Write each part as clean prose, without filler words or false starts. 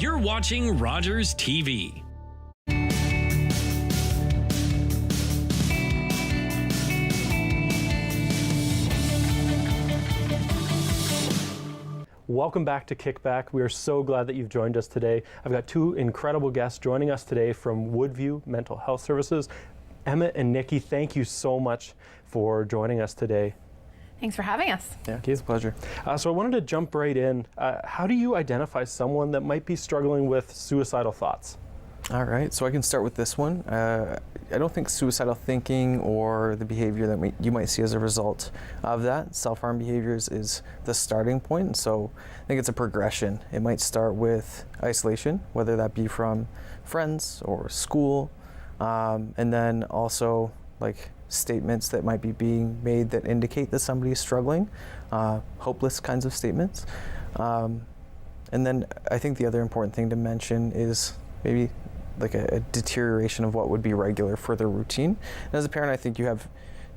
You're watching Rogers TV. Welcome back to KickBack. We are so glad that you've joined us today. I've got two incredible guests joining us today from Woodview Mental Health Services. Emmett and Nicki, thank you so much for joining us today. Thanks for having us. Yeah, it's a pleasure. So I wanted to jump right in. How do you identify someone that might be struggling with suicidal thoughts? All right, so I can start with this one. I don't think suicidal thinking or the behavior that you might see as a result of that, self-harm behaviors, is the starting point. So I think it's a progression. It might start with isolation, whether that be from friends or school, and then also like statements that might be being made that indicate that somebody is struggling, hopeless kinds of statements. And then I think the other important thing to mention is maybe like a deterioration of what would be regular for their routine. And as a parent, I think you have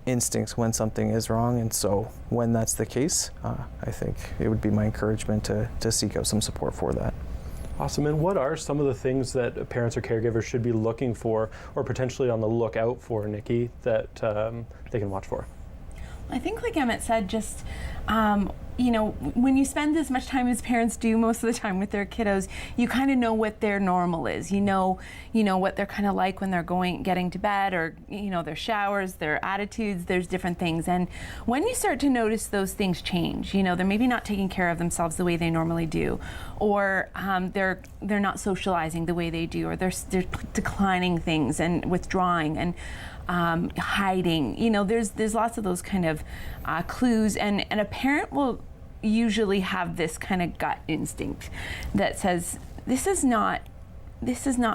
instincts when something is wrong, and so when that's the case, I think it would be my encouragement to seek out some support for that. Awesome. And what are some of the things that parents or caregivers should be looking for or potentially on the lookout for, Nicki, that they can watch for? I think like Emmett said, just, when you spend as much time as parents do most of the time with their kiddos, you kind of know what their normal is. You know what they're kind of like when they're getting to bed, or, their showers, their attitudes, there's different things. And when you start to notice those things change, they're maybe not taking care of themselves the way they normally do, or they're not socializing the way they do, or they're declining things and withdrawing and hiding. There's lots of those kind of clues, and a parent will usually have this kind of gut instinct that says, this is not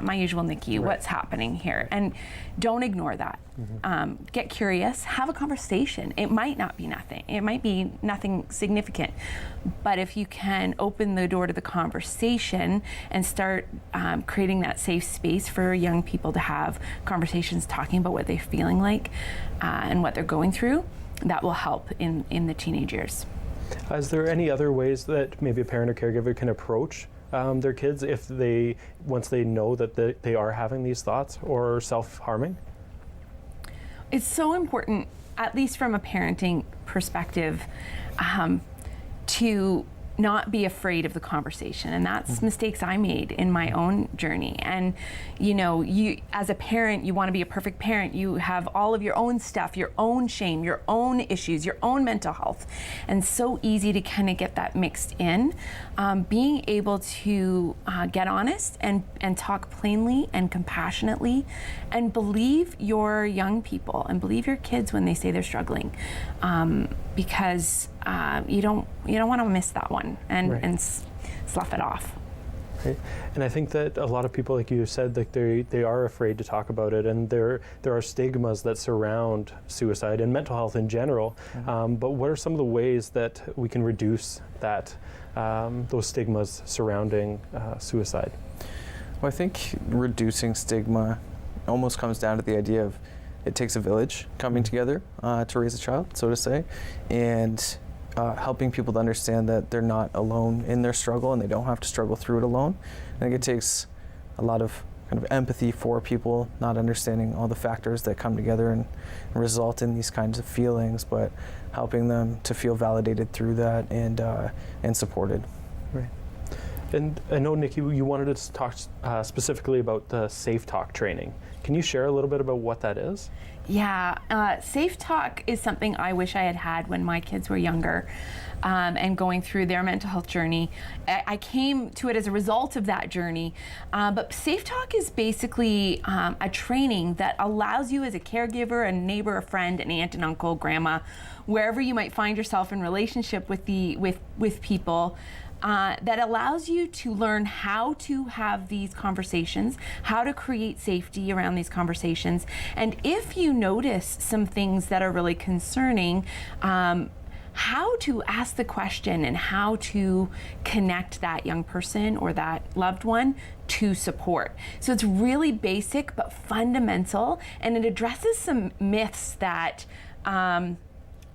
my usual Nicki. Right. What's happening here? And don't ignore that. Mm-hmm. Get curious, have a conversation. It might not be nothing. It might be nothing significant. But if you can open the door to the conversation and start creating that safe space for young people to have conversations, talking about what they're feeling like and what they're going through, that will help in the teenage years. Is there any other ways that maybe a parent or caregiver can approach their kids once they know that they are having these thoughts or self-harming? It's so important, at least from a parenting perspective, to not be afraid of the conversation. And that's mistakes I made in my own journey. And you as a parent, you want to be a perfect parent. You have all of your own stuff, your own shame, your own issues, your own mental health. And so easy to kind of get that mixed in. Being able to get honest and talk plainly and compassionately, and believe your young people and believe your kids when they say they're struggling, because you don't want to miss that one and slough it off. Right. And I think that a lot of people, like you said, like they are afraid to talk about it, and there are stigmas that surround suicide and mental health in general. Mm-hmm. But what are some of the ways that we can reduce that those stigmas surrounding suicide? Well, I think reducing stigma almost comes down to the idea of it takes a village coming together to raise a child, so to say, and helping people to understand that they're not alone in their struggle and they don't have to struggle through it alone. I think it takes a lot of kind of empathy for people, not understanding all the factors that come together and result in these kinds of feelings, but helping them to feel validated through that and supported. Right. And I know, Nicki, you wanted to talk specifically about the Safe Talk training. Can you share a little bit about what that is? Yeah, Safe Talk is something I wish I had had when my kids were younger and going through their mental health journey. I came to it as a result of that journey, but Safe Talk is basically a training that allows you as a caregiver, a neighbor, a friend, an aunt and uncle, grandma, wherever you might find yourself in relationship with people, that allows you to learn how to have these conversations, how to create safety around these conversations, and if you notice some things that are really concerning, how to ask the question and how to connect that young person or that loved one to support. So it's really basic but fundamental, and it addresses some myths that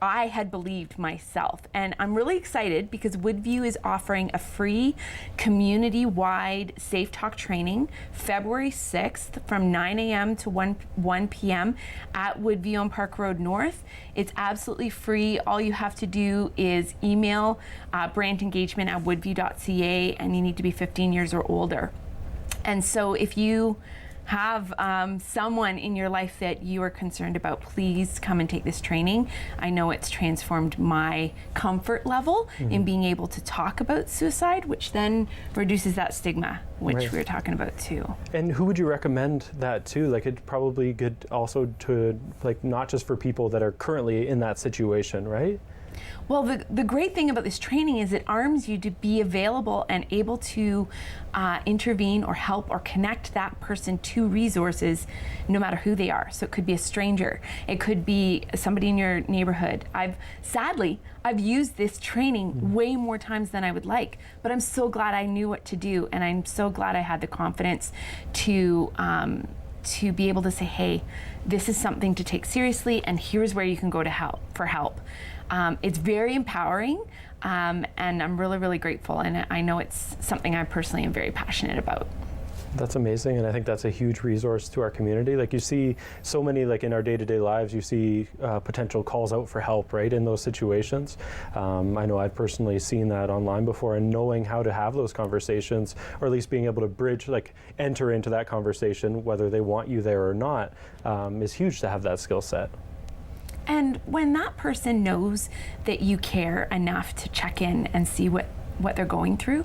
I had believed myself. And I'm really excited because Woodview is offering a free community-wide Safe Talk training February 6th from 9 a.m. to 1 p.m. at Woodview on Park Road North. It's absolutely free. All you have to do is email brantengagement@woodview.ca, and you need to be 15 years or older. And so if you have someone in your life that you are concerned about, please come and take this training. I know it's transformed my comfort level in being able to talk about suicide, which then reduces that stigma, which we were talking about too. And who would you recommend that to? Like, it's probably good also to, like, not just for people that are currently in that situation, right? Well, the great thing about this training is it arms you to be available and able to intervene or help or connect that person to resources, no matter who they are. So it could be a stranger, it could be somebody in your neighborhood. Sadly, I've used this training way more times than I would like, but I'm so glad I knew what to do, and I'm so glad I had the confidence to be able to say, hey, this is something to take seriously, and here's where you can go for help. It's very empowering, and I'm really, really grateful, and I know it's something I personally am very passionate about. That's amazing, and I think that's a huge resource to our community. Like, you see so many, like, in our day-to-day lives, you see potential calls out for help, right, in those situations. I know I've personally seen that online before, and knowing how to have those conversations, or at least being able to bridge, like, enter into that conversation, whether they want you there or not, is huge to have that skill set. And when that person knows that you care enough to check in and see what they're going through,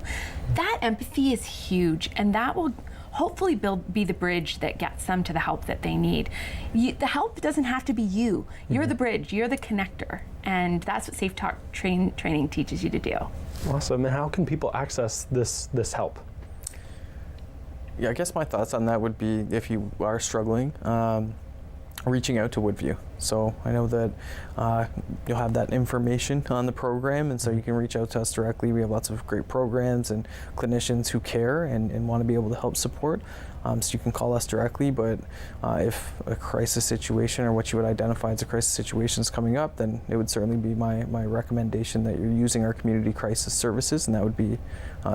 that empathy is huge, and that will hopefully be the bridge that gets them to the help that they need. The help doesn't have to be you. You're the bridge, you're the connector, and that's what Safe Talk training teaches you to do. Awesome. And how can people access this help? Yeah, I guess my thoughts on that would be, if you are struggling, reaching out to Woodview. So I know that you'll have that information on the program, and so you can reach out to us directly. We have lots of great programs and clinicians who care and want to be able to help support. So you can call us directly, but if a crisis situation, or what you would identify as a crisis situation, is coming up, then it would certainly be my recommendation that you're using our community crisis services, and that would be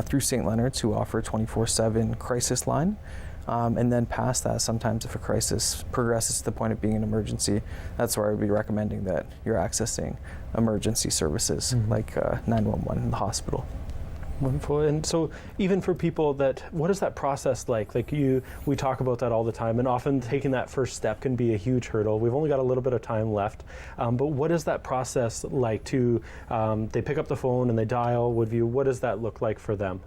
through St. Leonard's, who offer a 24/7 crisis line. And then past that, sometimes if a crisis progresses to the point of being an emergency, that's where I would be recommending that you're accessing emergency services like 911 in the hospital. Wonderful. And so even for people what is that process like? Like, we talk about that all the time, and often taking that first step can be a huge hurdle. We've only got a little bit of time left, but what is that process like they pick up the phone and they dial Woodview? What does that look like for them?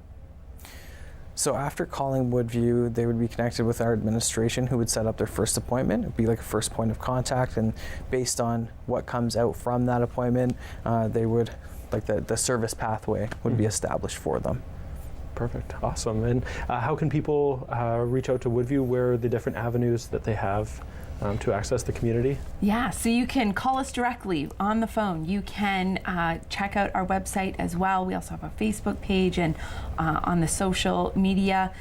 So after calling Woodview, they would be connected with our administration, who would set up their first appointment. It would be like a first point of contact, and based on what comes out from that appointment, they would, like, the service pathway would be established for them. Perfect. Awesome. And how can people reach out to Woodview? Where are the different avenues that they have to access the community? Yeah, so you can call us directly on the phone. You can check out our website as well. We also have a Facebook page, and on the social media.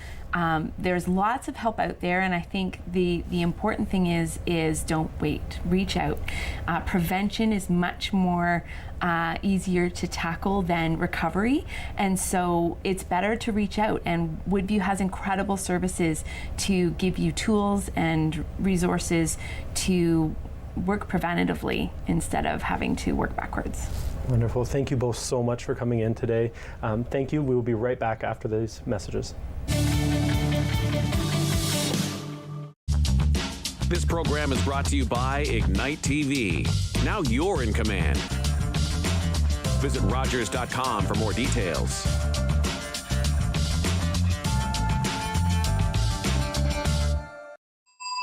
There's lots of help out there, and I think the important thing is don't wait. Reach out. Prevention is much more easier to tackle than recovery, and so it's better to reach out. And Woodview has incredible services to give you tools and resources to work preventatively instead of having to work backwards. Wonderful. Thank you both so much for coming in today. Thank you. We will be right back after these messages. This program is brought to you by Ignite TV. Now you're in command. Visit Rogers.com for more details.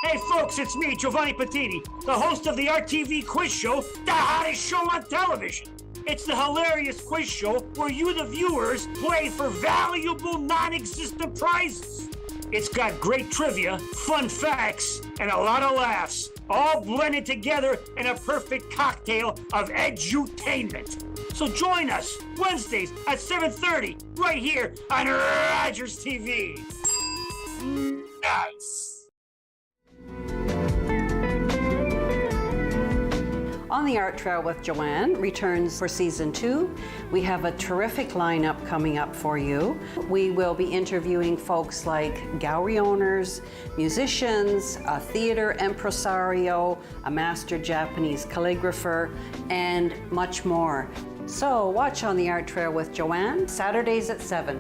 Hey folks, it's me, Giovanni Patini, the host of the RTV quiz show, the hottest show on television. It's the hilarious quiz show where you, the viewers, play for valuable non-existent prizes. It's got great trivia, fun facts, and a lot of laughs, all blended together in a perfect cocktail of edutainment. So join us Wednesdays at 7:30 right here on Rogers TV. Nice. On the Art Trail with Joanne returns for season 2. We have a terrific lineup coming up for you. We will be interviewing folks like gallery owners, musicians, a theater impresario, a master Japanese calligrapher, and much more. So watch On the Art Trail with Joanne, Saturdays at 7.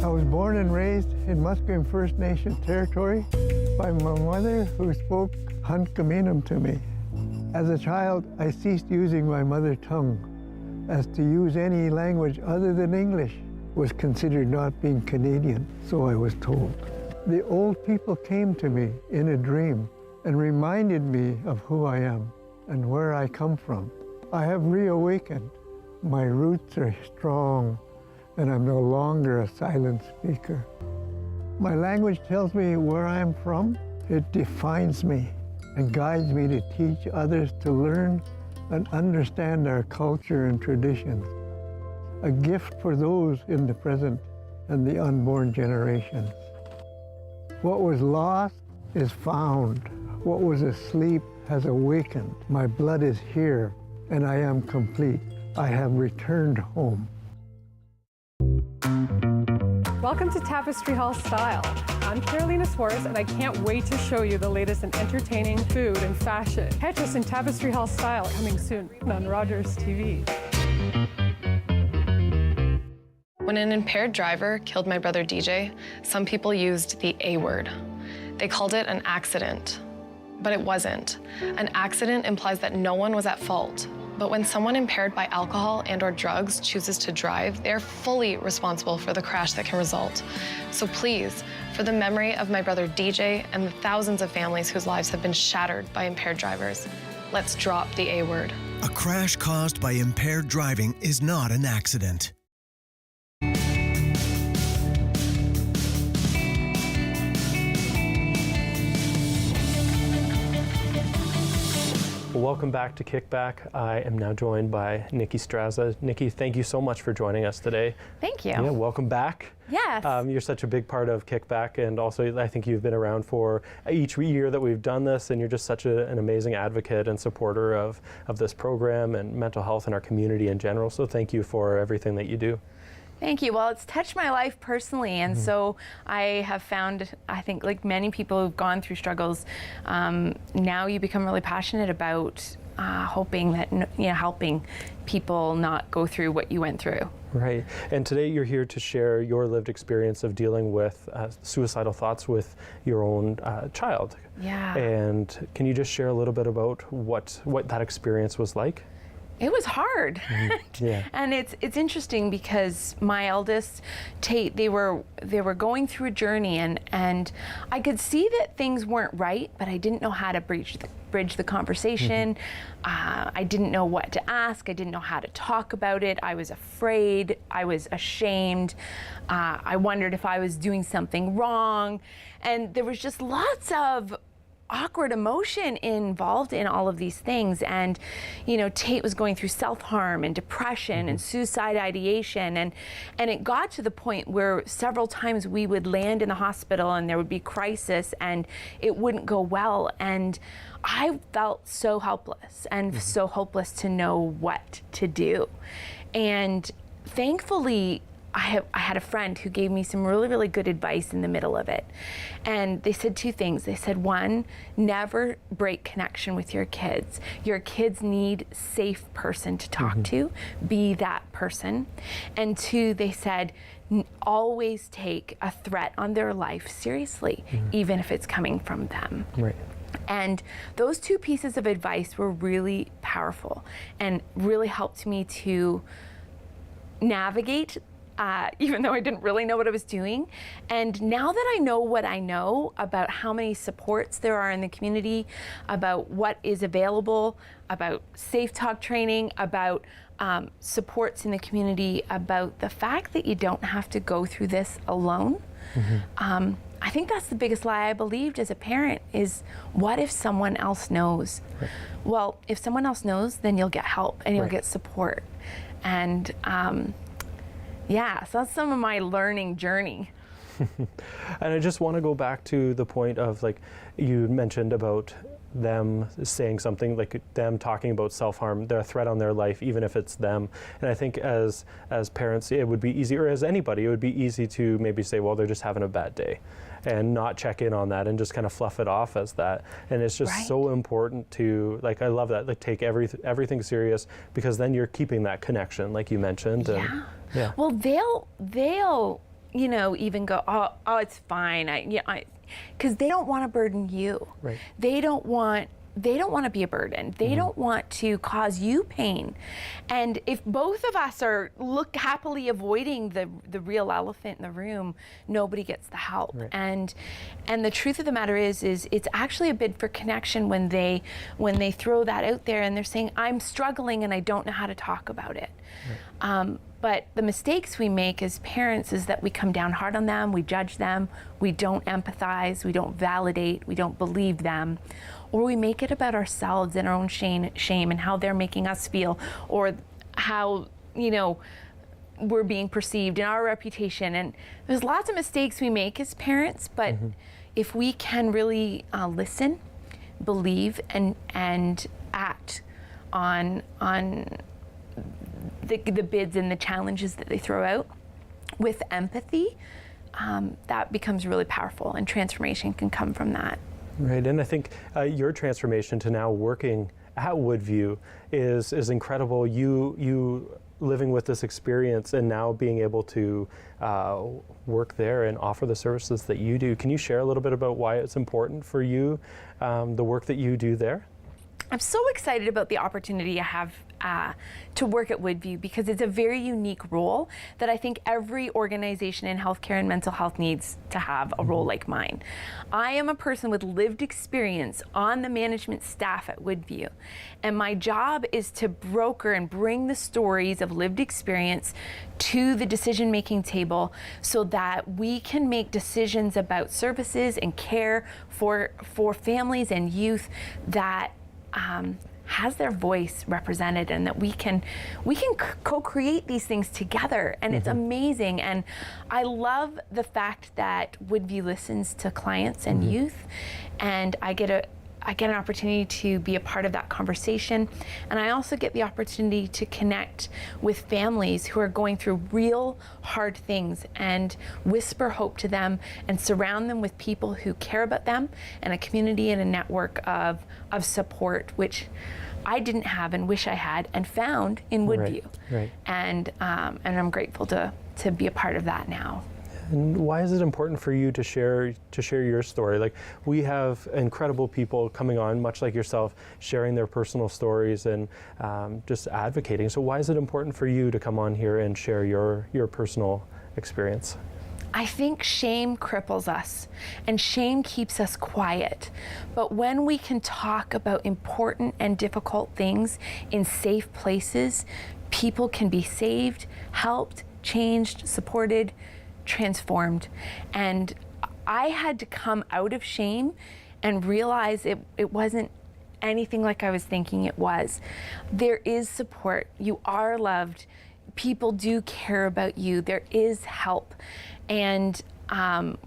I was born and raised in Musqueam First Nation territory by my mother, who spoke Hunkaminam to me. As a child, I ceased using my mother tongue, as to use any language other than English was considered not being Canadian, so I was told. The old people came to me in a dream and reminded me of who I am and where I come from. I have reawakened. My roots are strong, and I'm no longer a silent speaker. My language tells me where I'm from. It defines me and guides me to teach others to learn and understand our culture and traditions. A gift for those in the present and the unborn generations. What was lost is found. What was asleep has awakened. My blood is here, and I am complete. I have returned home. Welcome to Tapestry Hall Style. I'm Carolina Suarez, and I can't wait to show you the latest in entertaining, food, and fashion. Catch us in Tapestry Hall Style, coming soon on Rogers TV. When an impaired driver killed my brother DJ, some people used the A word. They called it an accident, but it wasn't. An accident implies that no one was at fault. But when someone impaired by alcohol and/or drugs chooses to drive, they're fully responsible for the crash that can result. So please, for the memory of my brother DJ and the thousands of families whose lives have been shattered by impaired drivers, let's drop the A word. A crash caused by impaired driving is not an accident. Welcome back to KickBack. I am now joined by Nicki Straza. Nicki, thank you so much for joining us today. Thank you. Yeah, welcome back. Yes. You're such a big part of KickBack, and also I think you've been around for each year that we've done this, and you're just such an amazing advocate and supporter of this program and mental health in our community in general. So thank you for everything that you do. Thank you. Well, it's touched my life personally, and so I have found, I think, like many people who've gone through struggles, now you become really passionate about hoping that, helping people not go through what you went through. Right. And today you're here to share your lived experience of dealing with suicidal thoughts with your own child. Yeah. And can you just share a little bit about what that experience was like? It was hard. Yeah. And it's interesting because my eldest, Tate, they were going through a journey, and I could see that things weren't right, but I didn't know how to bridge the conversation. I didn't know what to ask. I didn't know how to talk about it. I was afraid. I was ashamed. I wondered if I was doing something wrong. And there was just lots of awkward emotion involved in all of these things. And Tate was going through self-harm and depression and suicide ideation, and it got to the point where several times we would land in the hospital and there would be crisis and it wouldn't go well, and I felt so helpless and so hopeless to know what to do. And thankfully I had a friend who gave me some really, really good advice in the middle of it. And they said two things. They said, one, never break connection with your kids. Your kids need a safe person to talk to. Be that person. And two, they said, always take a threat on their life seriously, even if it's coming from them. Right. And those two pieces of advice were really powerful and really helped me to navigate even though I didn't really know what I was doing. And now that I know what I know about how many supports there are in the community, about what is available, about safe talk training, about supports in the community, about the fact that you don't have to go through this alone, I think that's the biggest lie I believed as a parent is, what if someone else knows? Right. Well, if someone else knows, then you'll get help and you'll get support. And yeah, so that's some of my learning journey. And I just want to go back to the point of, like, you mentioned about them saying something, like them talking about self-harm, they're a threat on their life, even if it's them. And I think as parents, it would be easy, or as anybody, it would be easy to maybe say, well, they're just having a bad day, and not check in on that and just kind of fluff it off as that. And it's just so important to, like, I love that, like, take everything serious, because then you're keeping that connection, like you mentioned. And, well, they'll you know, even go, oh, it's fine. Because they don't want to burden you. Right. They don't want to be a burden. They don't want to cause you pain. And if both of us are happily avoiding the real elephant in the room, nobody gets the help. Right. And the truth of the matter is it's actually a bid for connection when they throw that out there and they're saying, I'm struggling and I don't know how to talk about it. Right. But the mistakes we make as parents is that we come down hard on them, we judge them, we don't empathize, we don't validate, we don't believe them, or we make it about ourselves and our own shame and how they're making us feel, or how, you know, we're being perceived and our reputation. And there's lots of mistakes we make as parents, but if we can really listen, believe, and act on the bids and the challenges that they throw out with empathy, that becomes really powerful, and transformation can come from that. Right, and I think your transformation to now working at Woodview is incredible. You living with this experience and now being able to work there and offer the services that you do. Can you share a little bit about why it's important for you, the work that you do there? I'm so excited about the opportunity I have to work at Woodview, because it's a very unique role that I think every organization in healthcare and mental health needs to have a role like mine. I am a person with lived experience on the management staff at Woodview, and my job is to broker and bring the stories of lived experience to the decision-making table so that we can make decisions about services and care for families and youth that has their voice represented, and that we can co-create these things together, and it's amazing. And I love the fact that Woodview listens to clients and youth, and I get an opportunity to be a part of that conversation. And I also get the opportunity to connect with families who are going through real hard things and whisper hope to them and surround them with people who care about them, and a community and a network of support, which I didn't have and wish I had and found in Woodview. Right. And I'm grateful to be a part of that now. And why is it important for you to share your story? Like, we have incredible people coming on, much like yourself, sharing their personal stories and just advocating. So why is it important for you to come on here and share your personal experience? I think shame cripples us, and shame keeps us quiet. But when we can talk about important and difficult things in safe places, people can be saved, helped, changed, supported, transformed. And I had to come out of shame and realize it wasn't anything like I was thinking it was. There is support. You are loved. People do care about you. There is help. And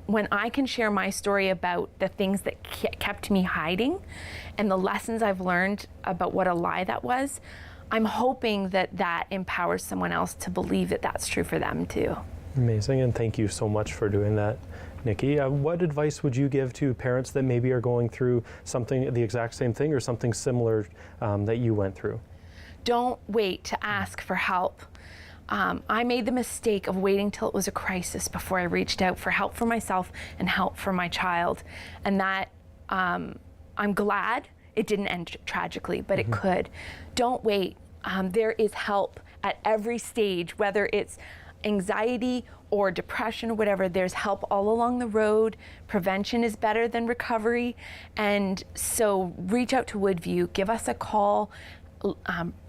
when I can share my story about the things that kept me hiding and the lessons I've learned about what a lie that was, I'm hoping that empowers someone else to believe that that's true for them too. Amazing, and thank you so much for doing that, Nicki. What advice would you give to parents that maybe are going through something, the exact same thing or something similar that you went through? Don't wait to ask for help. I made the mistake of waiting till it was a crisis before I reached out for help for myself and help for my child. And that, I'm glad it didn't end tragically, but it could. Don't wait. There is help at every stage, whether it's anxiety or depression or whatever. There's help all along the road. Prevention is better than recovery. And so reach out to Woodview, give us a call.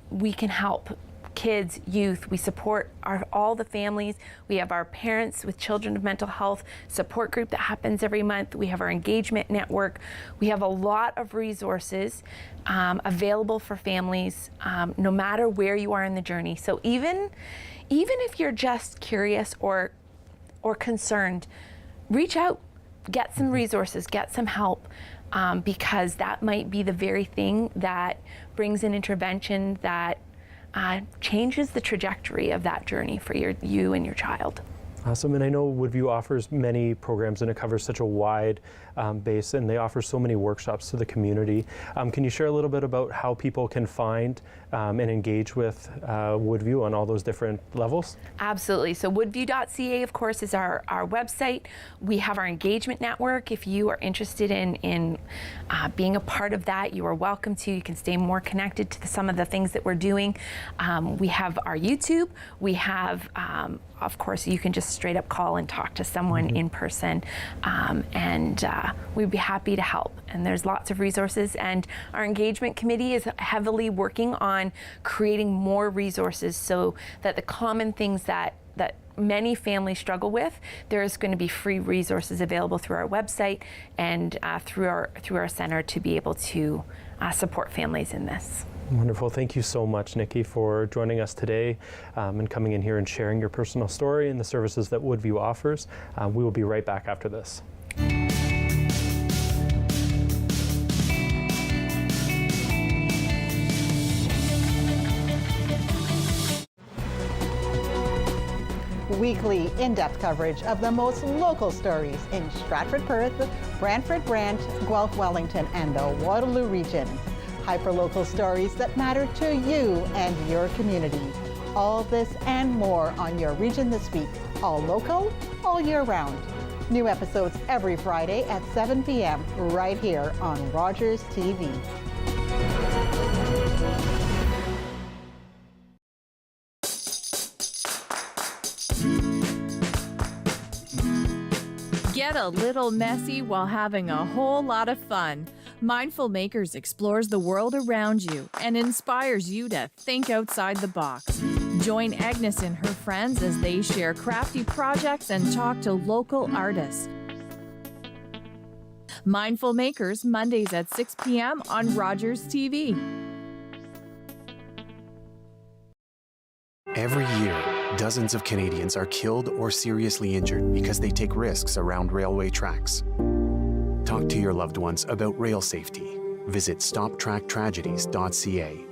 We can help kids, youth. We support all the families. We have our Parents with Children of Mental Health support group that happens every month. We have our engagement network. We have a lot of resources available for families, no matter where you are in the journey. So even if you're just curious or concerned, reach out, get some resources, get some help, because that might be the very thing that brings an intervention that changes the trajectory of that journey for you and your child. Awesome, and I know Woodview offers many programs and it covers such a wide base, and they offer so many workshops to the community. Can you share a little bit about how people can find and engage with Woodview on all those different levels? Absolutely. So woodview.ca, of course, is our website. We have our engagement network. If you are interested in being a part of that, you are welcome to. You can stay more connected to some of the things that we're doing. We have our YouTube. We have, of course, you can just straight up call and talk to someone in person, and we'd be happy to help. And there's lots of resources, and our engagement committee is heavily working on creating more resources so that the common things that many families struggle with, there's going to be free resources available through our website and through our center to be able to support families in this. Wonderful. Thank you so much, Nicki, for joining us today and coming in here and sharing your personal story and the services that Woodview offers. We will be right back after this. Weekly in-depth coverage of the most local stories in Stratford, Perth, Brantford, Brant, Guelph, Wellington, and the Waterloo region. Hyperlocal stories that matter to you and your community. All this and more on your Region This Week. All local, all year round. New episodes every Friday at 7 p.m. right here on Rogers TV. Get a little messy while having a whole lot of fun. Mindful Makers explores the world around you and inspires you to think outside the box. Join Agnes and her friends as they share crafty projects and talk to local artists. Mindful Makers, Mondays at 6 p.m. on Rogers TV. Every year, dozens of Canadians are killed or seriously injured because they take risks around railway tracks. Talk to your loved ones about rail safety. Visit stoptracktragedies.ca.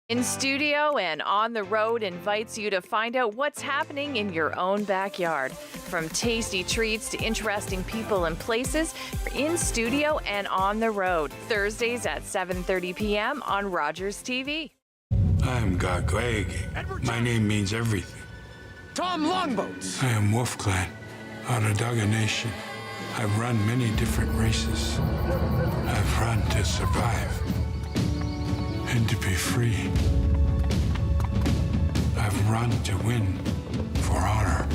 In Studio and On the Road invites you to find out what's happening in your own backyard. From tasty treats to interesting people and places, In Studio and On the Road, Thursdays at 7:30 p.m. on Rogers TV. I am Gagwag. My name means everything. Tom Longboats. I am Wolf Clan, Onondaga Nation. I've run many different races. I've run to survive and to be free. I've run to win for honor.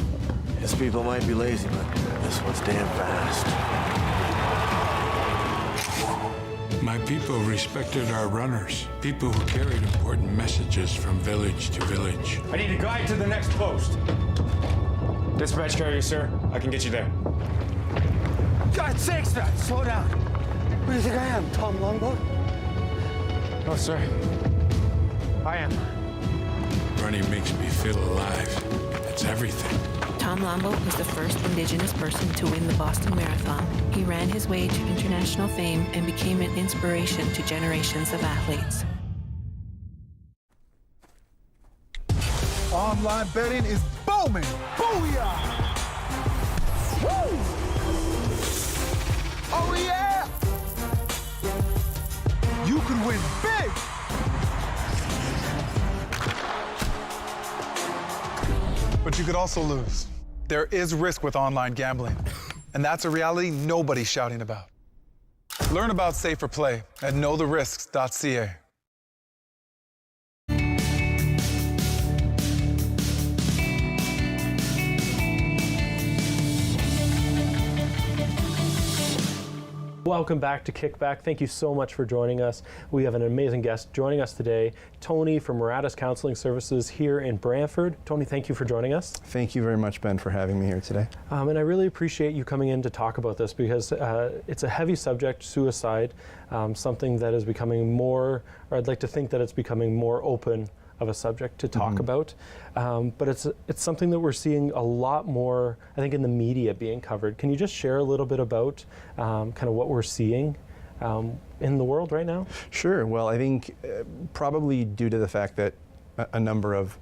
His people might be lazy, but this one's damn fast. My people respected our runners, people who carried important messages from village to village. I need a guide to the next post. Dispatch carrier, sir. I can get you there. God's sakes, man, slow down. Who do you think I am, Tom Longboat? No, sir. I am. Running makes me feel alive. It's everything. Tom Longboat was the first Indigenous person to win the Boston Marathon. He ran his way to international fame and became an inspiration to generations of athletes. Online betting is booming! Booyah! Woo! Oh yeah! You could win big! But you could also lose. There is risk with online gambling, and that's a reality nobody's shouting about. Learn about safer play at knowtherisks.ca. Welcome back to KickBack. Thank you so much for joining us. We have an amazing guest joining us today, Tony from Maratos Counselling Services here in Brantford. Tony, thank you for joining us. Thank you very much, Ben, for having me here today. And I really appreciate you coming in to talk about this because it's a heavy subject, suicide, something that is becoming more, or I'd like to think that it's becoming more open a subject to talk about, but it's something that we're seeing a lot more, I think, in the media being covered. Can you just share a little bit about kind of what we're seeing in the world right now? Sure. Well, I think probably due to the fact that a number of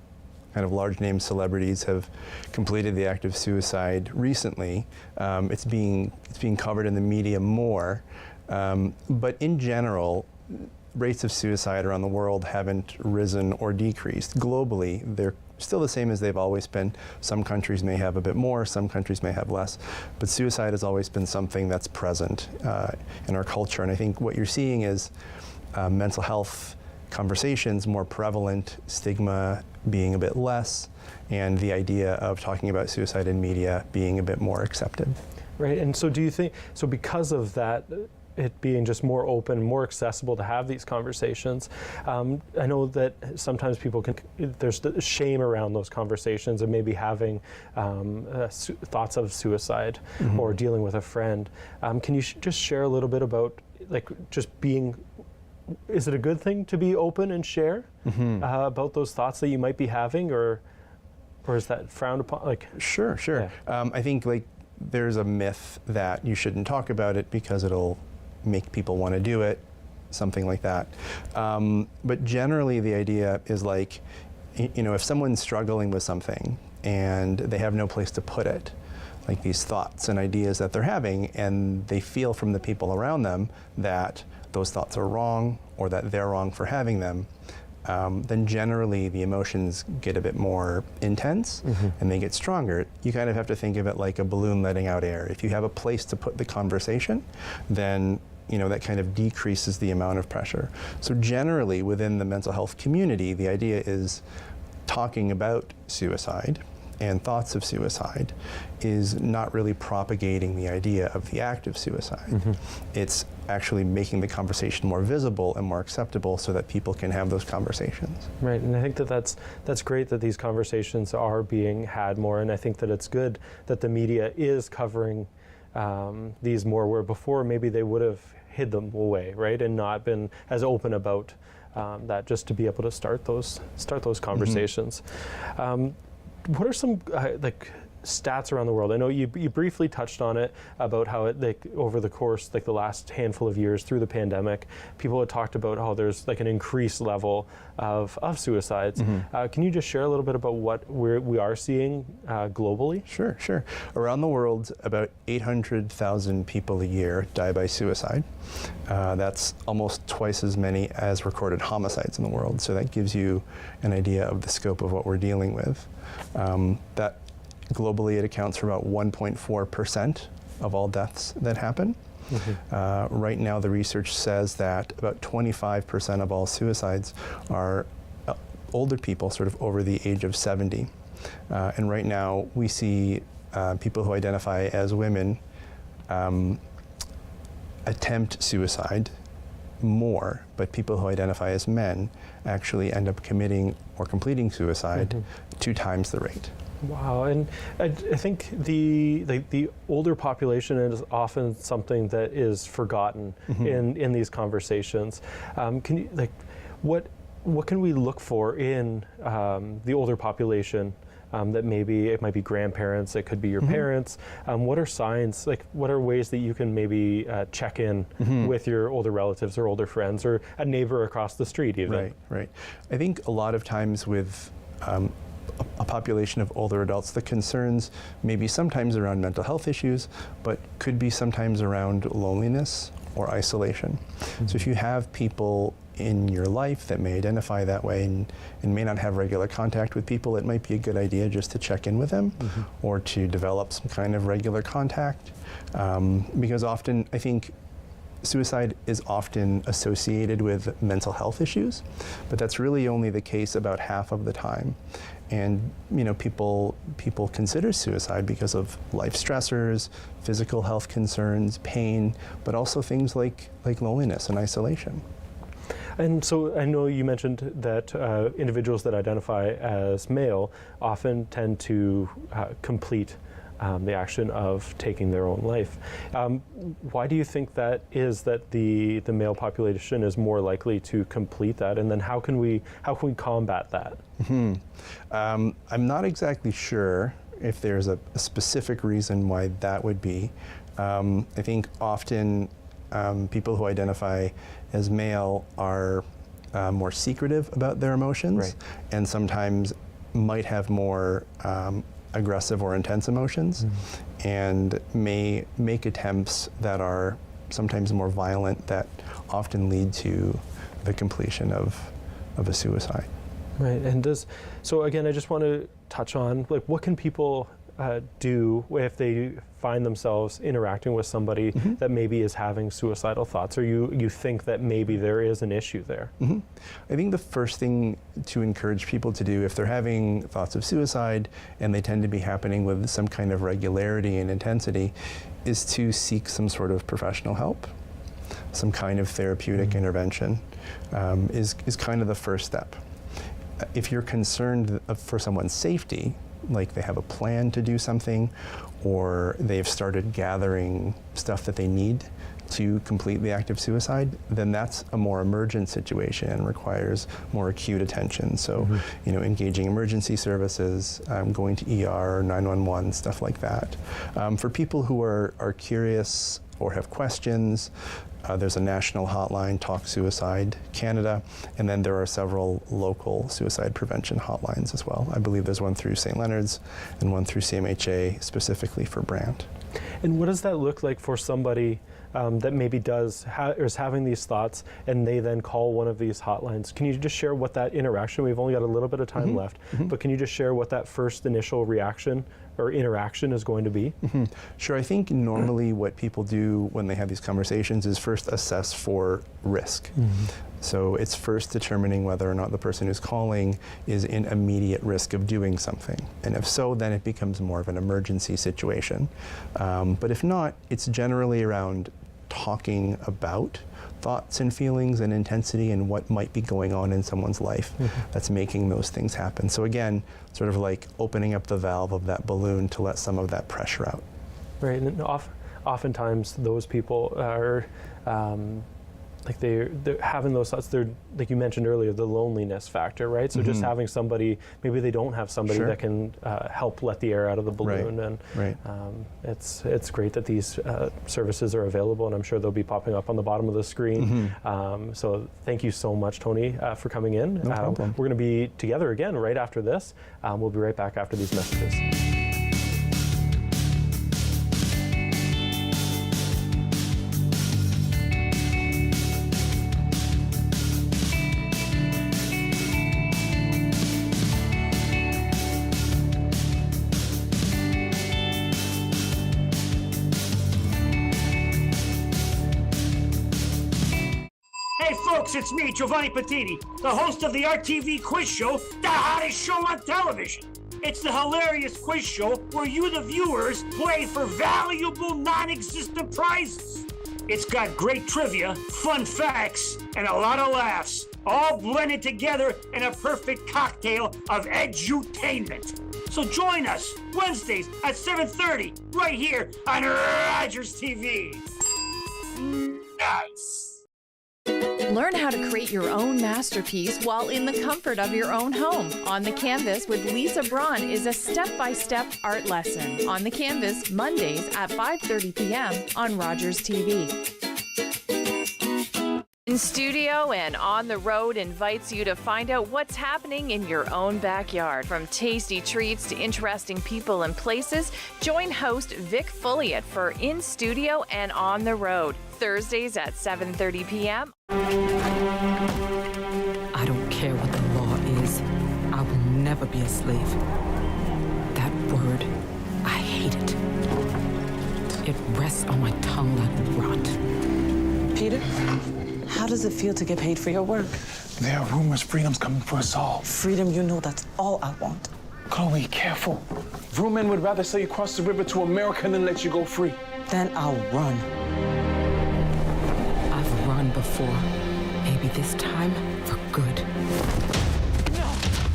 kind of large name celebrities have completed the act of suicide recently, it's being covered in the media more. But in general, rates of suicide around the world haven't risen or decreased. Globally, they're still the same as they've always been. Some countries may have a bit more, some countries may have less, but suicide has always been something that's present in our culture. And I think what you're seeing is mental health conversations more prevalent, stigma being a bit less, and the idea of talking about suicide in media being a bit more accepted. Right, and so do you think, so because of that, it being just more open, more accessible to have these conversations, I know that sometimes people there's the shame around those conversations and maybe having thoughts of suicide or dealing with a friend. Can you just share a little bit about, like, just being, is it a good thing to be open and share about those thoughts that you might be having, or is that frowned upon? Like, Sure. Yeah. I think, like, there's a myth that you shouldn't talk about it because it'll make people want to do it, something like that. But generally the idea is, like, you know, if someone's struggling with something and they have no place to put it, like these thoughts and ideas that they're having, and they feel from the people around them that those thoughts are wrong or that they're wrong for having them, then generally the emotions get a bit more intense and they get stronger. You kind of have to think of it like a balloon letting out air. If you have a place to put the conversation, then that kind of decreases the amount of pressure. So generally within the mental health community, the idea is talking about suicide and thoughts of suicide is not really propagating the idea of the act of suicide. It's actually making the conversation more visible and more acceptable so that people can have those conversations. Right, and I think that that's great that these conversations are being had more, and I think that it's good that the media is covering these more, where before maybe they would have hid them away, right, and not been as open about that, just to be able to start those conversations. What are some stats around the world? I know you briefly touched on it about how it, over the course, the last handful of years through the pandemic, people had talked about how there's an increased level of suicides. Can you just share a little bit about what we are seeing globally? Sure. Around the world, about 800,000 people a year die by suicide. That's almost twice as many as recorded homicides in the world. So that gives you an idea of the scope of what we're dealing with. That globally, it accounts for about 1.4% of all deaths that happen. Right now, the research says that about 25% of all suicides are older people, sort of over the age of 70. And right now, we see people who identify as women attempt suicide more, but people who identify as men actually end up committing or completing suicide 2 times the rate. Wow, and I think the older population is often something that is forgotten in these conversations. Can you what can we look for in the older population? That maybe it might be grandparents, it could be your parents. What are signs, what are ways that you can maybe check in with your older relatives or older friends or a neighbor across the street even? Right. I think a lot of times with a population of older adults, the concerns may be sometimes around mental health issues, but could be sometimes around loneliness or isolation. So if you have people in your life that may identify that way and may not have regular contact with people, it might be a good idea just to check in with them or to develop some kind of regular contact. Because often, I think, suicide is often associated with mental health issues, but that's really only the case about half of the time. And people consider suicide because of life stressors, physical health concerns, pain, but also things like loneliness and isolation. And so I know you mentioned that individuals that identify as male often tend to complete the action of taking their own life. Why do you think that is, that the male population is more likely to complete that, and then how can we combat that? I'm not exactly sure if there's a specific reason why that would be. I think often people who identify as male are more secretive about their emotions, and sometimes might have more aggressive or intense emotions, and may make attempts that are sometimes more violent, that often lead to the completion of a suicide. Right, and so again, I just want to touch on, like, what can people do if they find themselves interacting with somebody that maybe is having suicidal thoughts, or you think that maybe there is an issue there? I think the first thing to encourage people to do, if they're having thoughts of suicide and they tend to be happening with some kind of regularity and intensity, is to seek some sort of professional help. Some kind of therapeutic intervention is kind of the first step. If you're concerned for someone's safety, like they have a plan to do something, or they've started gathering stuff that they need to complete the act of suicide, then that's a more emergent situation and requires more acute attention. So, engaging emergency services, going to ER, 911, stuff like that. For people who are curious or have questions, there's a national hotline, Talk Suicide Canada, and then there are several local suicide prevention hotlines as well. I believe there's one through St. Leonard's and one through CMHA specifically for Brant. And what does that look like for somebody that maybe is having these thoughts, and they then call one of these hotlines? Can you just share what that interaction, we've only got a little bit of time left, but can you just share what that first initial reaction or interaction is going to be? Sure. I think normally what people do when they have these conversations is first assess for risk. So it's first determining whether or not the person who's calling is in immediate risk of doing something. And if so, then it becomes more of an emergency situation. But if not, it's generally around talking about thoughts and feelings and intensity and what might be going on in someone's life that's making those things happen. So again, sort of like opening up the valve of that balloon to let some of that pressure out. Right, and oftentimes those people are like they're having those thoughts. They're, like you mentioned earlier, the loneliness factor, right? So just having somebody, maybe they don't have somebody that can help let the air out of the balloon. And it's great that these services are available, and I'm sure they'll be popping up on the bottom of the screen. So thank you so much, Tony, for coming in. No problem. We're going to be together again right after this. We'll be right back after these messages. It's me, Giovanni Patiti, the host of the RTV quiz show, the hottest show on television. It's the hilarious quiz show where you, the viewers, play for valuable non-existent prizes. It's got great trivia, fun facts, and a lot of laughs, all blended together in a perfect cocktail of edutainment. So join us Wednesdays at 7:30 right here on Rogers TV. Nice. Learn how to create your own masterpiece while in the comfort of your own home. On the Canvas with Lisa Braun is a step-by-step art lesson. On the Canvas, Mondays at 5:30 p.m. on Rogers TV. In Studio and On the Road invites you to find out what's happening in your own backyard. From tasty treats to interesting people and places, join host Vic Folliott for In Studio and On the Road, Thursdays at 7:30 p.m. I don't care what the law is. I will never be a slave. That word, I hate it. It rests on my tongue like rot. Peter, how does it feel to get paid for your work? There are rumors freedom's coming for us all. Freedom, you know that's all I want. Chloe, careful. Real men would rather sell you across the river to America than let you go free. Then I'll run. I've run before. Maybe this time for good. No!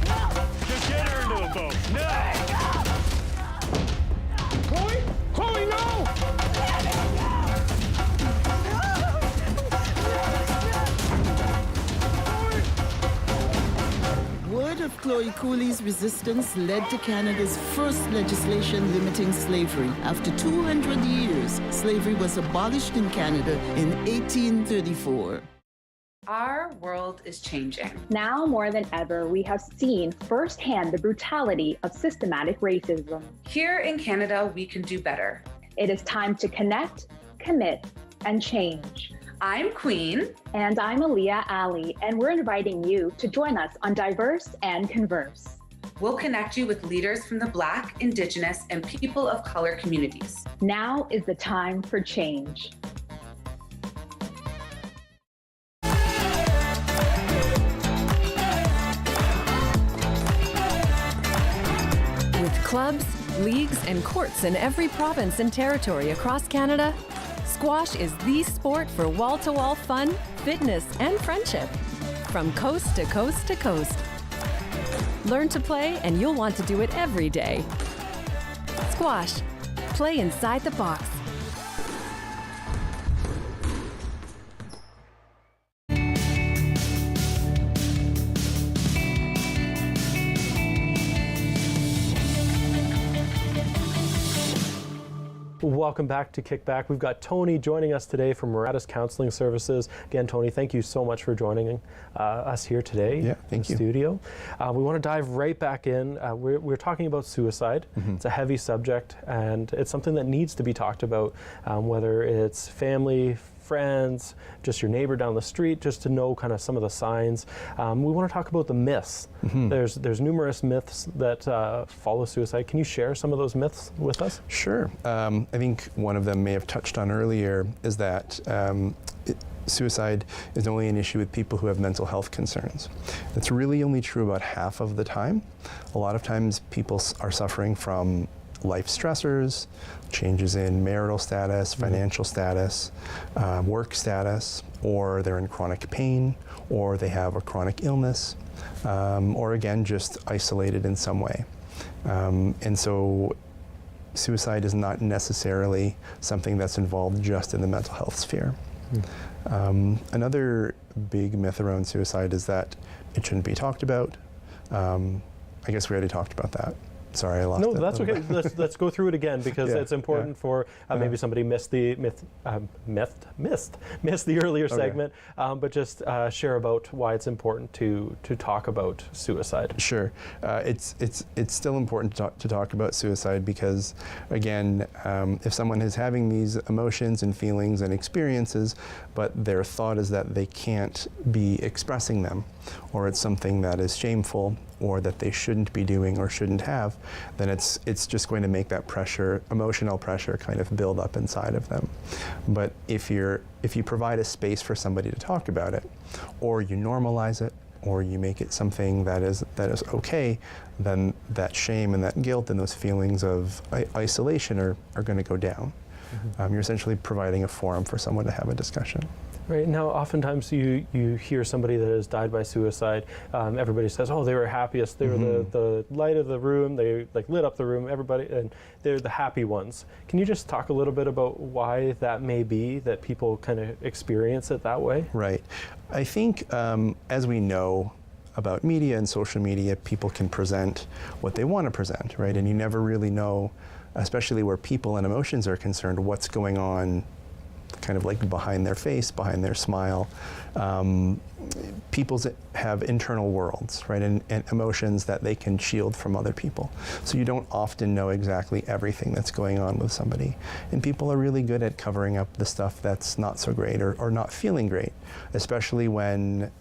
No! Just get her into a boat. No! of Chloe Cooley's resistance led to Canada's first legislation limiting slavery. After 200 years, slavery was abolished in Canada in 1834. Our world is changing. Now more than ever, we have seen firsthand the brutality of systematic racism. Here in Canada, we can do better. It is time to connect, commit, and change. I'm Queen. And I'm Aaliyah Ali, and we're inviting you to join us on Diverse and Converse. We'll connect you with leaders from the Black, Indigenous, and people of color communities. Now is the time for change. With clubs, leagues, and courts in every province and territory across Canada, squash is the sport for wall-to-wall fun, fitness, and friendship. From coast to coast to coast. Learn to play and you'll want to do it every day. Squash. Play inside the box. Welcome back to KickBack. We've got Tony joining us today from Maratos Counselling Services. Again, Tony, thank you so much for joining us here today in the studio. We want to dive right back in. We're talking about suicide. It's a heavy subject, and it's something that needs to be talked about, whether it's family, friends, just your neighbor down the street, just to know kind of some of the signs. We want to talk about the myths. There's numerous myths that follow suicide. Can you share some of those myths with us? Sure. I think one of them may have touched on earlier is that suicide is only an issue with people who have mental health concerns. That's really only true about half of the time. A lot of times people are suffering from life stressors, changes in marital status, financial status, work status, or they're in chronic pain, or they have a chronic illness, or again, just isolated in some way. And so suicide is not necessarily something that's involved just in the mental health sphere. Another big myth around suicide is that it shouldn't be talked about. I guess we already talked about that. Sorry, I lost it. No, that's okay. Let's go through it again because it's important for maybe somebody missed the earlier segment, but just share about why it's important to talk about suicide. Sure, it's still important to talk about suicide because, again, if someone is having these emotions and feelings and experiences, but their thought is that they can't be expressing them, or it's something that is shameful, or that they shouldn't be doing or shouldn't have, then it's just going to make that pressure, emotional pressure, kind of build up inside of them. But if you provide a space for somebody to talk about it, or you normalize it, or you make it something that is okay, then that shame and that guilt and those feelings of isolation are going to go down. You're essentially providing a forum for someone to have a discussion. Right, now oftentimes you hear somebody that has died by suicide, everybody says, oh, they were happiest, they were the light of the room, they lit up the room, everybody, and they're the happy ones. Can you just talk a little bit about why that may be, that people kind of experience it that way? Right. I think as we know about media and social media, people can present what they want to present, right? And you never really know, especially where people and emotions are concerned, what's going on kind of like behind their face, behind their smile. People have internal worlds, right, and emotions that they can shield from other people. So you don't often know exactly everything that's going on with somebody. And people are really good at covering up the stuff that's not so great or not feeling great, especially when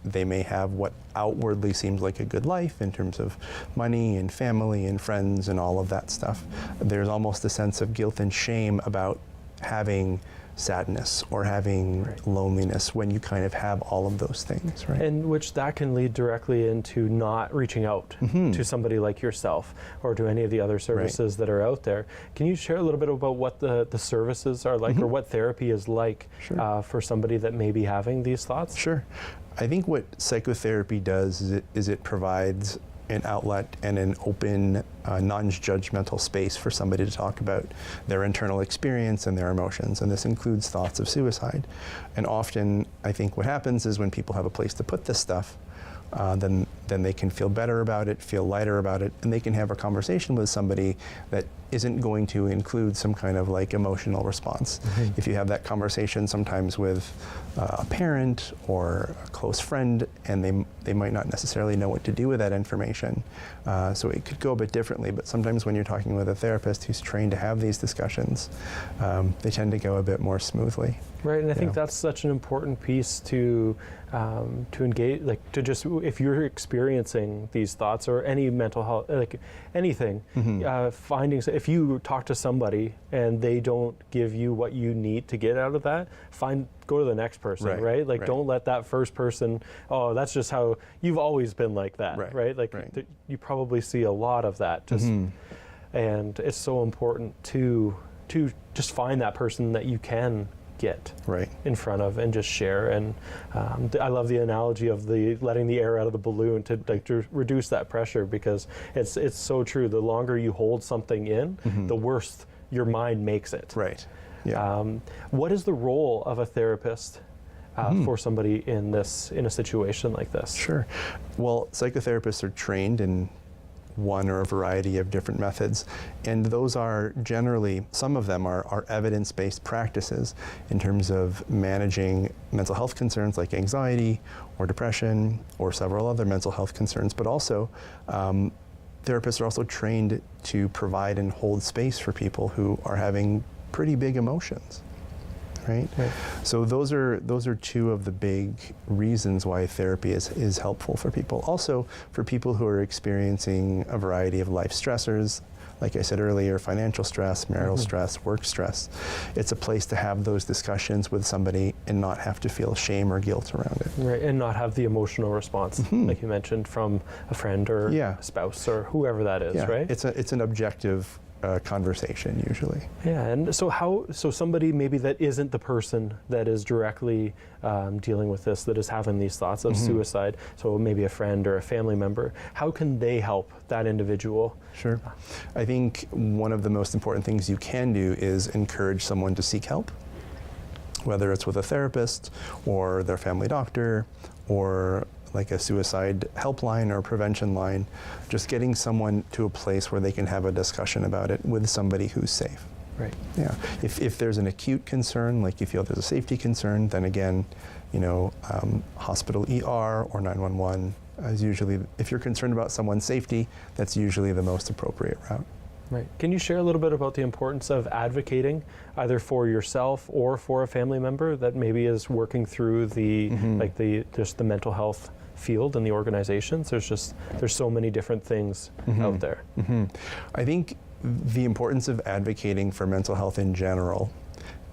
they may have what outwardly seems like a good life in terms of money and family and friends and all of that stuff. There's almost a sense of guilt and shame about having sadness or having loneliness when you kind of have all of those things, right? And which that can lead directly into not reaching out to somebody like yourself or to any of the other services that are out there. Can you share a little bit about what the services are like or what therapy is like for somebody that may be having these thoughts? Sure. I think what psychotherapy does is it provides an outlet and an open, non-judgmental space for somebody to talk about their internal experience and their emotions, and this includes thoughts of suicide. And often, I think what happens is when people have a place to put this stuff, then then they can feel better about it, feel lighter about it, and they can have a conversation with somebody that isn't going to include some kind of like emotional response. If you have that conversation sometimes with a parent or a close friend, and they might not necessarily know what to do with that information, so it could go a bit differently, but sometimes when you're talking with a therapist who's trained to have these discussions, they tend to go a bit more smoothly. Right, and I think that's such an important piece to engage, like to just, if you're experiencing these thoughts or any mental health, like anything, finding, if you talk to somebody and they don't give you what you need to get out of that, go to the next person, right? Like don't let that first person, oh, that's just how you've always been like that, right? Like you probably see a lot of that, just, and it's so important to just find that person that you can get in front of and just share. And I love the analogy of letting the air out of the balloon to reduce that pressure, because it's so true. The longer you hold something in, the worse your mind makes it. What is the role of a therapist for somebody in a situation like this? Sure. Well, psychotherapists are trained in one or a variety of different methods, and those are generally, some of them are evidence-based practices in terms of managing mental health concerns like anxiety or depression or several other mental health concerns, but also therapists are also trained to provide and hold space for people who are having pretty big emotions. Right? So those are two of the big reasons why therapy is helpful for people. Also, for people who are experiencing a variety of life stressors, like I said earlier, financial stress, marital stress, work stress. It's a place to have those discussions with somebody and not have to feel shame or guilt around it. Right, and not have the emotional response, like you mentioned, from a friend or a spouse or whoever that is, right? It's an objective conversation usually. Yeah, and so somebody maybe that isn't the person that is directly dealing with this, that is having these thoughts of suicide, so maybe a friend or a family member, how can they help that individual? Sure. I think one of the most important things you can do is encourage someone to seek help, whether it's with a therapist or their family doctor or like a suicide helpline or prevention line, just getting someone to a place where they can have a discussion about it with somebody who's safe. Right. Yeah. If there's an acute concern, like you feel there's a safety concern, then again, hospital ER or 911 is usually, if you're concerned about someone's safety, that's usually the most appropriate route. Right. Can you share a little bit about the importance of advocating either for yourself or for a family member that maybe is working through just the mental health field in the organizations? There's so many different things out there. I think the importance of advocating for mental health in general,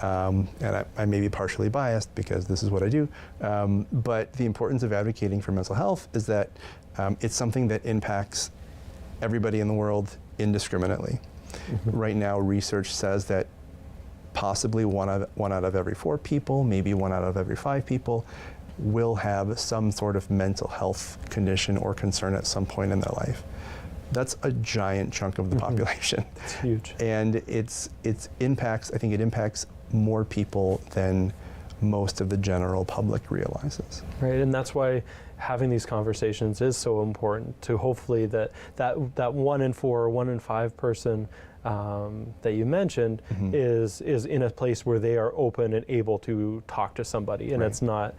and I may be partially biased because this is what I do, but the importance of advocating for mental health is that it's something that impacts everybody in the world indiscriminately. Right now, research says that possibly one out of every 4 people, maybe 1 out of every 5 people, will have some sort of mental health condition or concern at some point in their life. That's a giant chunk of the population. It's huge. And I think it impacts more people than most of the general public realizes. Right, and that's why having these conversations is so important, to hopefully that 1 in 4 or 1 in 5 person that you mentioned is in a place where they are open and able to talk to somebody, and it's not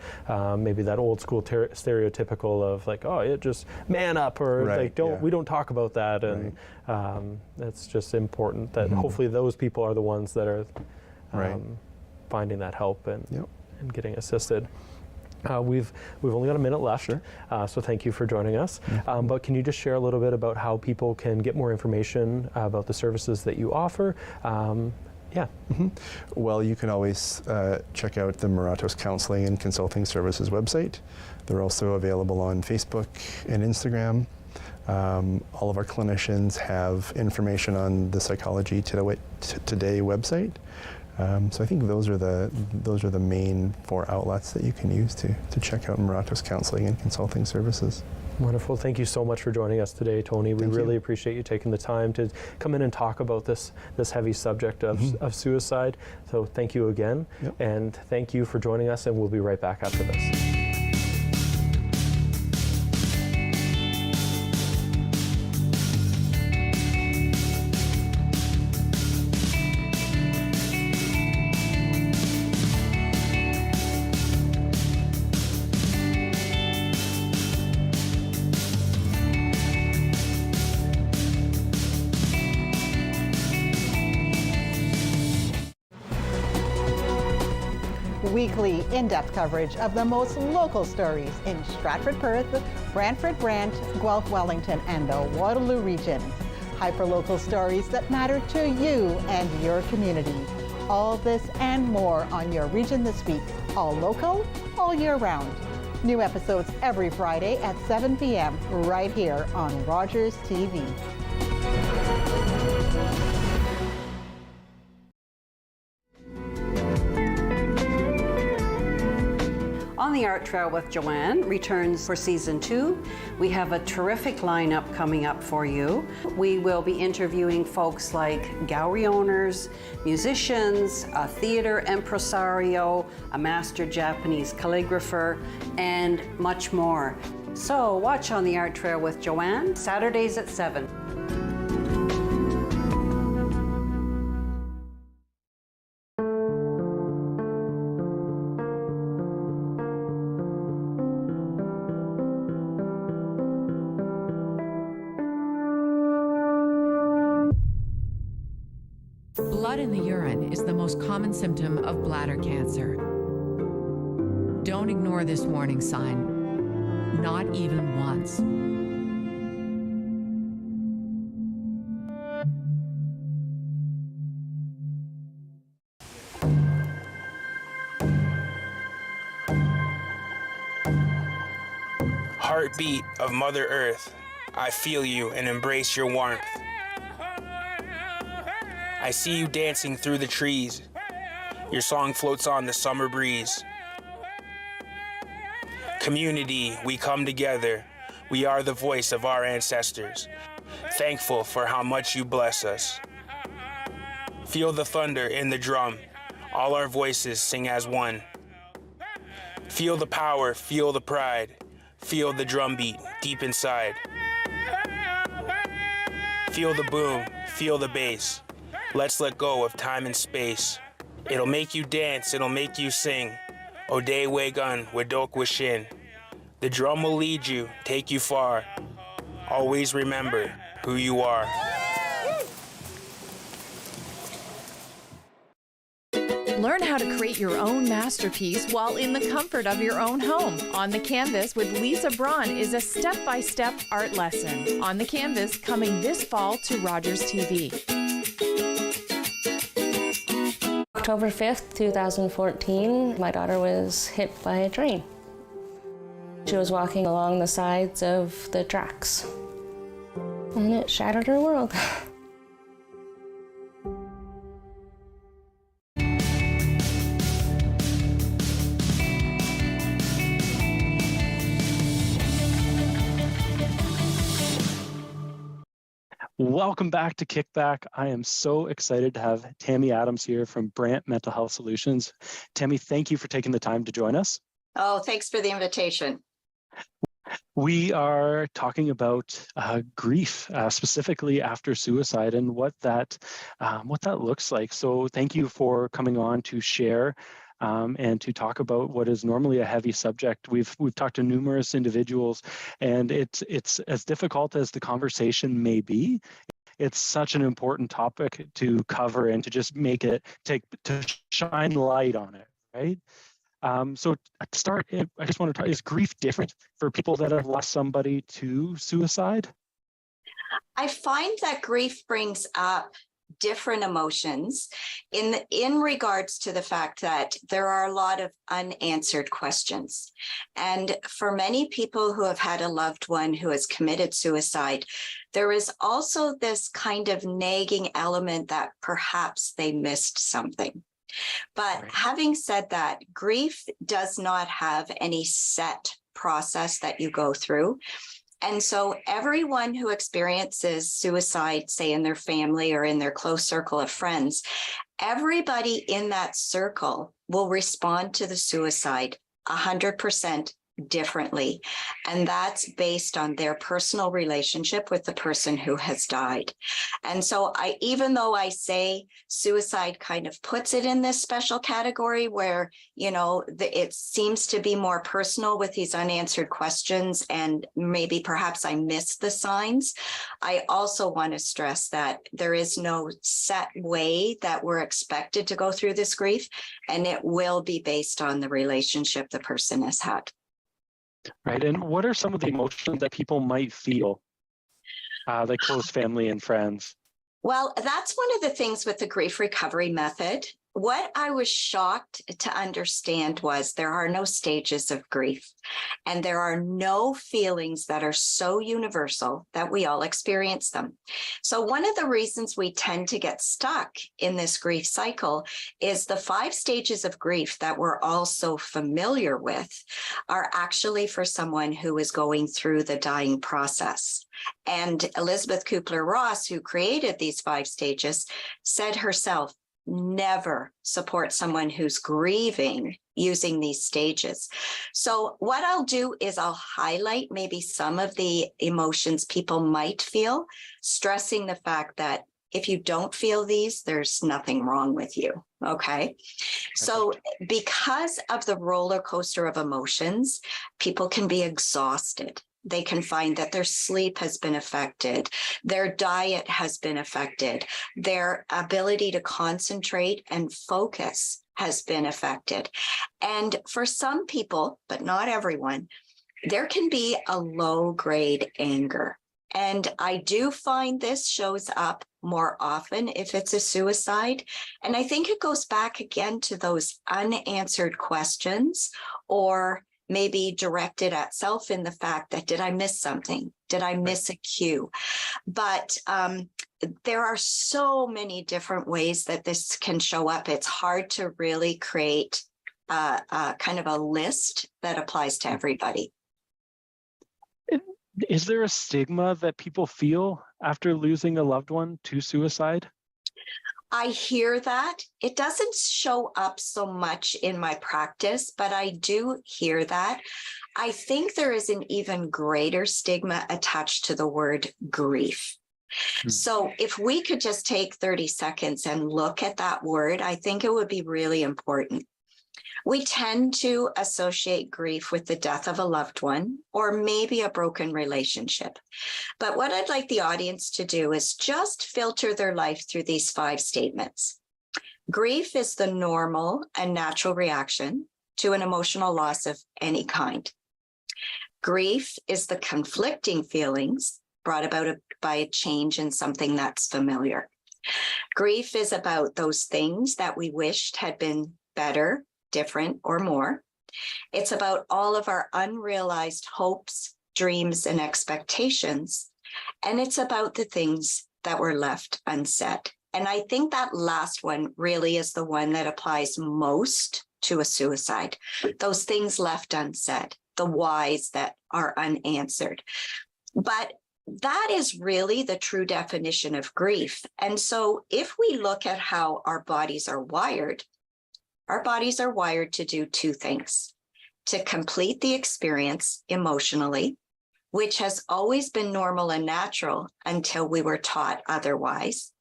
maybe that old school stereotypical of like, oh, just man up, or we don't talk about that, and it's just important that hopefully those people are the ones that are finding that help and getting assisted. We've only got a minute left, so thank you for joining us. But can you just share a little bit about how people can get more information about the services that you offer? Well, you can always check out the Maratos Counselling and Consulting Services website. They're also available on Facebook and Instagram. All of our clinicians have information on the Psychology Today website. So I think those are the main 4 outlets that you can use to check out Maratos Counselling and Consulting Services. Wonderful. Thank you so much for joining us today, Tony. We really appreciate you taking the time to come in and talk about this heavy subject of suicide. So thank you again, and thank you for joining us, and we'll be right back after this. weekly in-depth coverage of the most local stories in Stratford, Perth, Brantford, Brant, Guelph, Wellington, and the Waterloo region. Hyperlocal stories that matter to you and your community. All this and more on your Region This Week. All local, all year round. New episodes every Friday at 7 p.m. right here on Rogers TV. On the Art Trail with Joanne returns for season 2. We have a terrific lineup coming up for you. We will be interviewing folks like gallery owners, musicians, a theater impresario, a master Japanese calligrapher, and much more. So watch On the Art Trail with Joanne, Saturdays at 7. Blood in the urine is the most common symptom of bladder cancer. Don't ignore this warning sign, not even once. Heartbeat of Mother Earth, I feel you and embrace your warmth. I see you dancing through the trees. Your song floats on the summer breeze. Community, we come together. We are the voice of our ancestors. Thankful for how much you bless us. Feel the thunder in the drum. All our voices sing as one. Feel the power, feel the pride. Feel the drumbeat deep inside. Feel the boom, feel the bass. Let's let go of time and space. It'll make you dance, it'll make you sing. Ode Wegun, Wedok Wishin. The drum will lead you, take you far. Always remember who you are. Learn how to create your own masterpiece while in the comfort of your own home. On the Canvas with Lisa Braun is a step-by-step art lesson. On the Canvas, coming this fall to Rogers TV. October 5th, 2014, my daughter was hit by a train. She was walking along the sides of the tracks, and it shattered her world. Welcome back to KickBack. I am so excited to have Tammy Adams here from Brant Mental Health Solutions. Tammy, thank you for taking the time to join us. Oh, thanks for the invitation. We are talking about grief, specifically after suicide, and what that looks like. So thank you for coming on to share and to talk about what is normally a heavy subject. We've talked to numerous individuals, and it's as difficult as the conversation may be. It's such an important topic to cover and to just make it to shine light on it, right? So to start, I just want to talk, is grief different for people that have lost somebody to suicide? I find that grief brings up different emotions in regards to the fact that there are a lot of unanswered questions. And for many people who have had a loved one who has committed suicide, there is also this kind of nagging element that perhaps they missed something. But having said that, grief does not have any set process that you go through. And so everyone who experiences suicide, say in their family or in their close circle of friends, everybody in that circle will respond to the suicide 100% differently. And that's based on their personal relationship with the person who has died. And so even though I say suicide kind of puts it in this special category where, it seems to be more personal with these unanswered questions, and maybe perhaps I missed the signs, I also want to stress that there is no set way that we're expected to go through this grief, and it will be based on the relationship the person has had. Right. And what are some of the emotions that people might feel, like close family and friends? Well, that's one of the things with the grief recovery method. What I was shocked to understand was there are no stages of grief, and there are no feelings that are so universal that we all experience them. So one of the reasons we tend to get stuck in this grief cycle is the 5 stages of grief that we're all so familiar with are actually for someone who is going through the dying process. And Elizabeth Kubler-Ross, who created these 5 stages, said herself, never support someone who's grieving using these stages. So what I'll do is I'll highlight maybe some of the emotions people might feel, stressing the fact that if you don't feel these, there's nothing wrong with you. Okay. So because of the roller coaster of emotions, people can be exhausted. They can find that their sleep has been affected, their diet has been affected, their ability to concentrate and focus has been affected. And for some people, but not everyone, there can be a low-grade anger. And I do find this shows up more often if it's a suicide. And I think it goes back again to those unanswered questions, or maybe directed at self in the fact that, did I miss something? Did I miss a cue? But there are so many different ways that this can show up. It's hard to really create kind of a list that applies to everybody. Is there a stigma that people feel after losing a loved one to suicide? I hear that. It doesn't show up so much in my practice, but I do hear that. I think there is an even greater stigma attached to the word grief. So if we could just take 30 seconds and look at that word, I think it would be really important. We tend to associate grief with the death of a loved one or maybe a broken relationship. But what I'd like the audience to do is just filter their life through these 5 statements. Grief is the normal and natural reaction to an emotional loss of any kind. Grief is the conflicting feelings brought about by a change in something that's familiar. Grief is about those things that we wished had been better, different, or more. It's about all of our unrealized hopes, dreams, and expectations. And it's about the things that were left unsaid. And I think that last one really is the one that applies most to a suicide. Those things left unsaid, the whys that are unanswered. But that is really the true definition of grief. And so if we look at how our bodies are wired to do 2 things: to complete the experience emotionally, which has always been normal and natural until we were taught otherwise.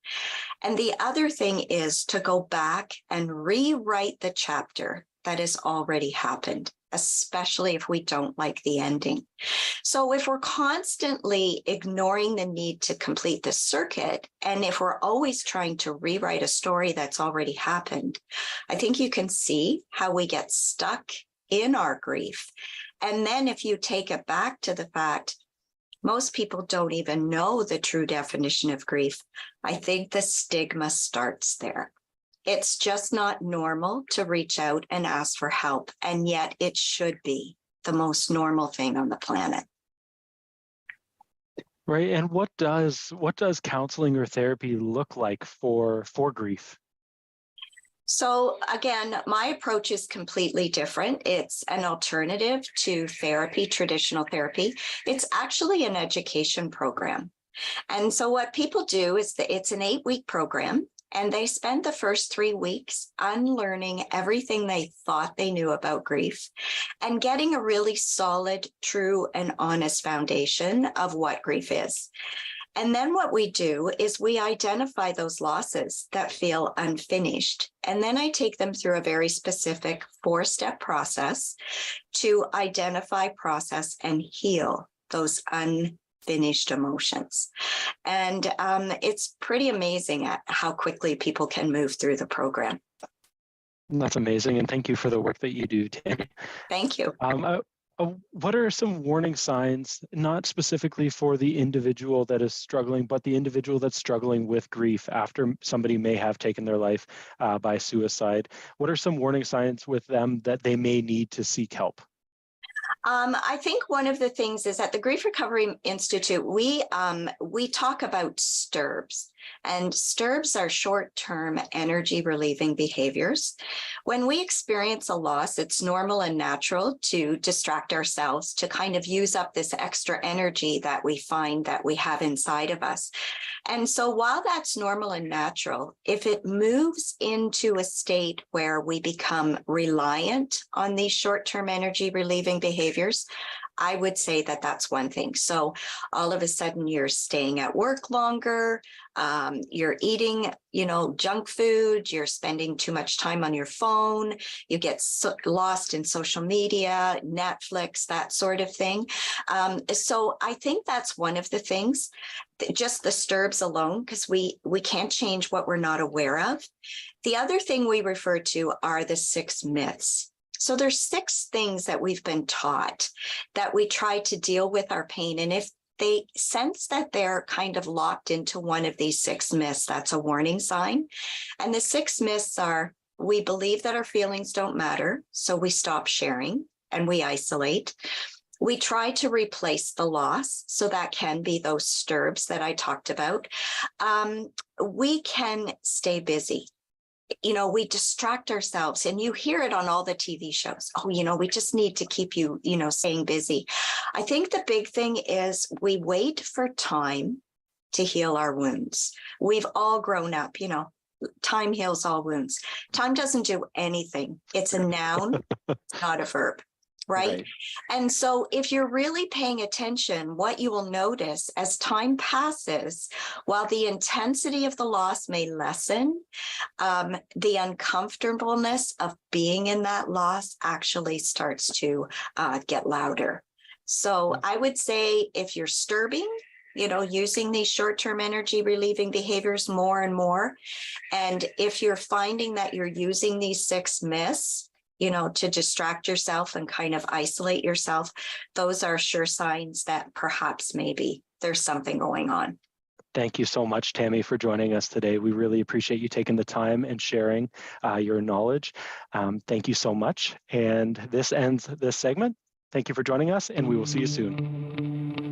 And the other thing is to go back and rewrite the chapter that has already happened, especially if we don't like the ending. So if we're constantly ignoring the need to complete the circuit, and if we're always trying to rewrite a story that's already happened, I think you can see how we get stuck in our grief. And then if you take it back to the fact most people don't even know the true definition of grief, I think the stigma starts there. It's just not normal to reach out and ask for help, and yet it should be the most normal thing on the planet. Right. And what does counseling or therapy look like for grief? So again, my approach is completely different. It's an alternative to therapy, traditional therapy. It's actually an education program. And so what people do is that it's an 8-week program. And they spend the first 3 weeks unlearning everything they thought they knew about grief and getting a really solid, true, and honest foundation of what grief is. And then what we do is we identify those losses that feel unfinished. And then I take them through a very specific 4-step process to identify, process, and heal those unfinished emotions. And it's pretty amazing at how quickly people can move through the program. That's amazing. And thank you for the work that you do, Tammy. Thank you. What are some warning signs, not specifically for the individual that is struggling, but the individual that's struggling with grief after somebody may have taken their life by suicide? What are some warning signs with them that they may need to seek help? I think one of the things is at the Grief Recovery Institute, we talk about STIRBs, and STIRBs are short-term energy relieving behaviors. When we experience a loss, it's normal and natural to distract ourselves, to kind of use up this extra energy that we find that we have inside of us. And so while that's normal and natural, if it moves into a state where we become reliant on these short-term energy relieving behaviors, I would say that that's one thing. So all of a sudden you're staying at work longer, you're eating, junk food, you're spending too much time on your phone, you get lost in social media, Netflix, that sort of thing. So I think that's one of the things, just the STIRBs alone, because we can't change what we're not aware of. The other thing we refer to are the 6 myths. So there's 6 things that we've been taught that we try to deal with our pain. And if they sense that they're kind of locked into one of these 6 myths, that's a warning sign. And the 6 myths are, we believe that our feelings don't matter, so we stop sharing and we isolate. We try to replace the loss, so that can be those STIRBs that I talked about. We can stay busy. We distract ourselves, and you hear it on all the TV shows. Oh, we just need to keep you, staying busy. I think the big thing is we wait for time to heal our wounds. We've all grown up, time heals all wounds. Time doesn't do anything. It's a noun, not a verb. Right? And so if you're really paying attention, what you will notice as time passes, while the intensity of the loss may lessen, the uncomfortableness of being in that loss actually starts to get louder. So I would say if you're STIRBing, using these short-term energy relieving behaviors more and more, and if you're finding that you're using these 6 myths, to distract yourself and kind of isolate yourself, those are sure signs that perhaps maybe there's something going on. Thank you so much, Tammy, for joining us today. We really appreciate you taking the time and sharing your knowledge. Thank you so much. And this ends this segment. Thank you for joining us, and we will see you soon.